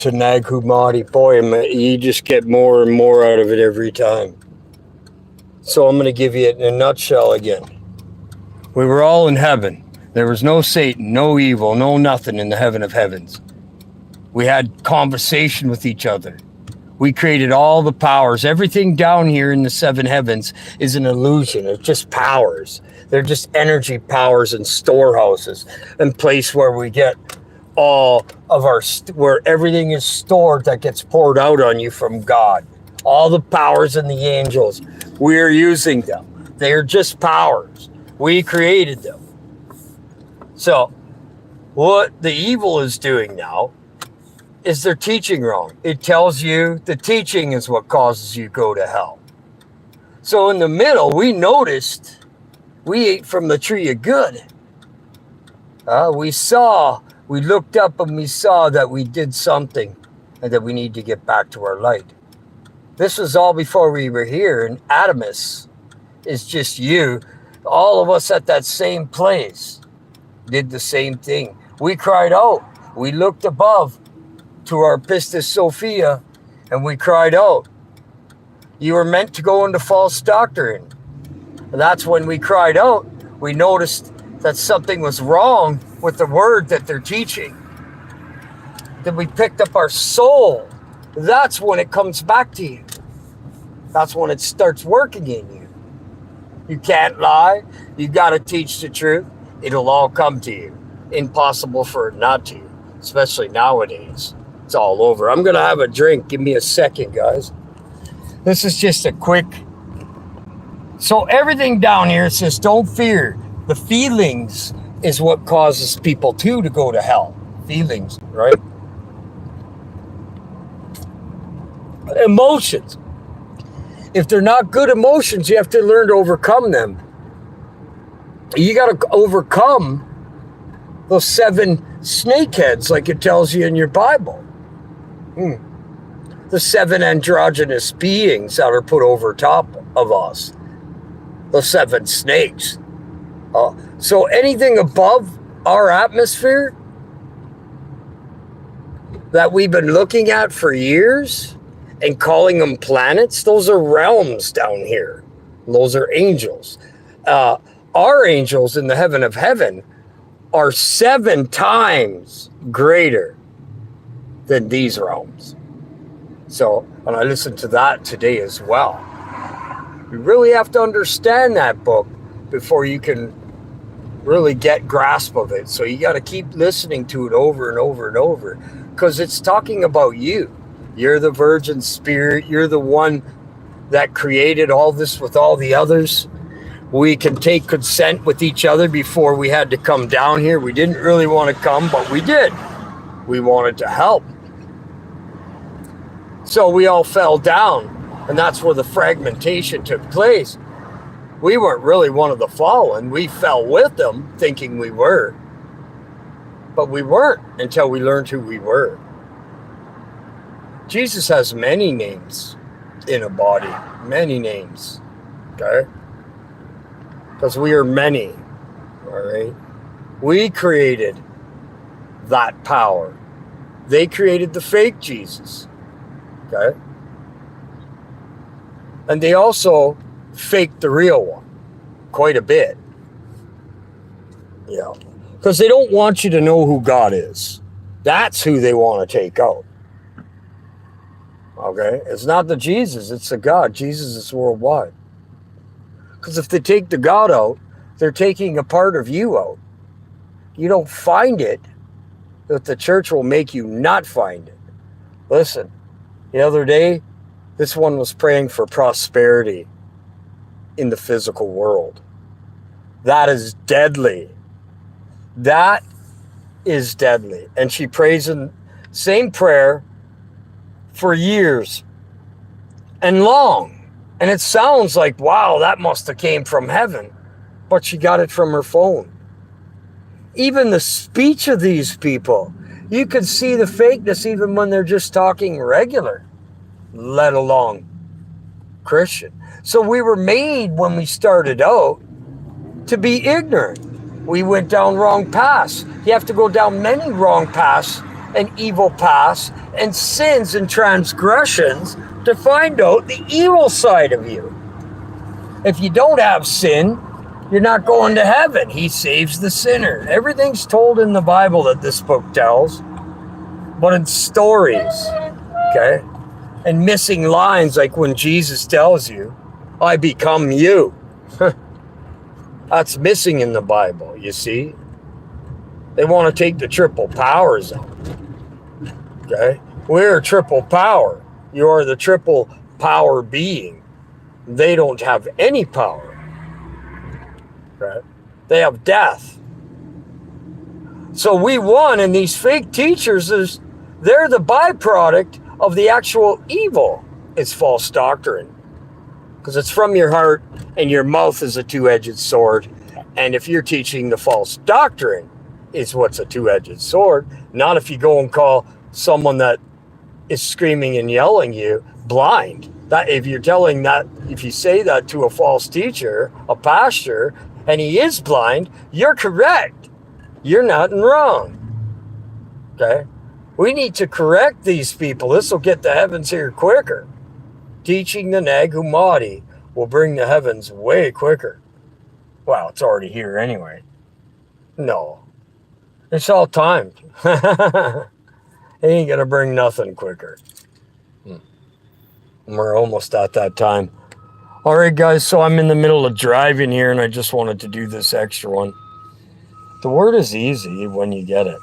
to Nag Hammadi. Boy, you just get more and more out of it every time. So I'm going to give you it in a nutshell again. We were all in heaven. There was no Satan, no evil, no nothing in the heaven of heavens. We had conversation with each other. We created all the powers. Everything down here in the seven heavens is an illusion. It's just powers. They're just energy powers and storehouses and place where we get all of our, where everything is stored that gets poured out on you from God. All the powers and the angels, we're using them. They're just powers. We created them. So what the evil is doing now is they're teaching wrong. It tells you the teaching is what causes you to go to hell. So in the middle, we noticed we ate from the tree of good. We looked up and we saw that we did something and that we need to get back to our light. This was all before we were here, and Adamus is just you. All of us at that same place did the same thing. We cried out. We looked above to our Pistis Sophia, and we cried out. You were meant to go into false doctrine. And that's when we cried out. We noticed that something was wrong with the word that they're teaching. Then we picked up our soul. That's when it comes back to you. That's when it starts working in you. You can't lie. You got to teach the truth. It'll all come to you. Impossible for it not to, especially nowadays. It's all over. I'm going to have a drink. Give me a second, guys. This is just a quick. So everything down here says don't fear. The feelings is what causes people to go to hell. Feelings, right? Emotions. If they're not good emotions, you have to learn to overcome them. You got to overcome those 7 snakeheads like it tells you in your Bible. The 7 androgynous beings that are put over top of us. The 7 snakes. So anything above our atmosphere that we've been looking at for years and calling them planets, those are realms down here. Those are angels. Our angels in the heaven of heaven are 7 times greater than these realms. So, and I listened to that today as well. You really have to understand that book before you can really get grasp of it. So you got to keep listening to it over and over and over, because it's talking about you. You're the virgin spirit. You're the one that created all this with all the others. We can take consent with each other before we had to come down here. We didn't really want to come, but we did. We wanted to help. So we all fell down, and that's where the fragmentation took place. We weren't really one of the fallen. We fell with them thinking we were. But we weren't until we learned who we were. Jesus has many names in a body. Many names. Okay? Because we are many. All right? We created that power. They created the fake Jesus. Okay? And they also faked the real one quite a bit. Yeah. Because they don't want you to know who God is. That's who they want to take out. Okay? It's not the Jesus, it's the God. Jesus is worldwide. Because if they take the God out, they're taking a part of you out. You don't find it, that the church will make you not find it. Listen, the other day, this one was praying for prosperity in the physical world. That is deadly. That is deadly. And she prays in same prayer for years and long. And it sounds like, wow, that must have came from heaven. But she got it from her phone. Even the speech of these people, you could see the fakeness even when they're just talking regular, let alone Christian. So we were made when we started out to be ignorant. We went down wrong paths. You have to go down many wrong paths and evil past and sins and transgressions to find out the evil side of you. If you don't have sin, you're not going to heaven. He saves the sinner. Everything's told in the Bible that this book tells, but in stories, okay? And missing lines like when Jesus tells you, I become you. That's missing in the Bible, you see? They want to take the triple powers out. Okay? We're triple power. You are the triple power being. They don't have any power. Right? They have death. So we won, and these fake teachers, they're the byproduct of the actual evil. It's false doctrine. Because it's from your heart, and your mouth is a two-edged sword. And if you're teaching the false doctrine, it's what's a two-edged sword. Not if you go and call someone that is screaming and yelling you blind. That if you're telling that, if you say that to a false teacher, a pastor, and he is blind, you're correct. You're not wrong. Okay? We need to correct these people. This will get the heavens here quicker. Teaching the Nag Hammadi will bring the heavens way quicker. Well, it's already here anyway. No. It's all timed. It ain't going to bring nothing quicker. We're almost at that time. All right, guys, so I'm in the middle of driving here, and I just wanted to do this extra one. The word is easy when you get it.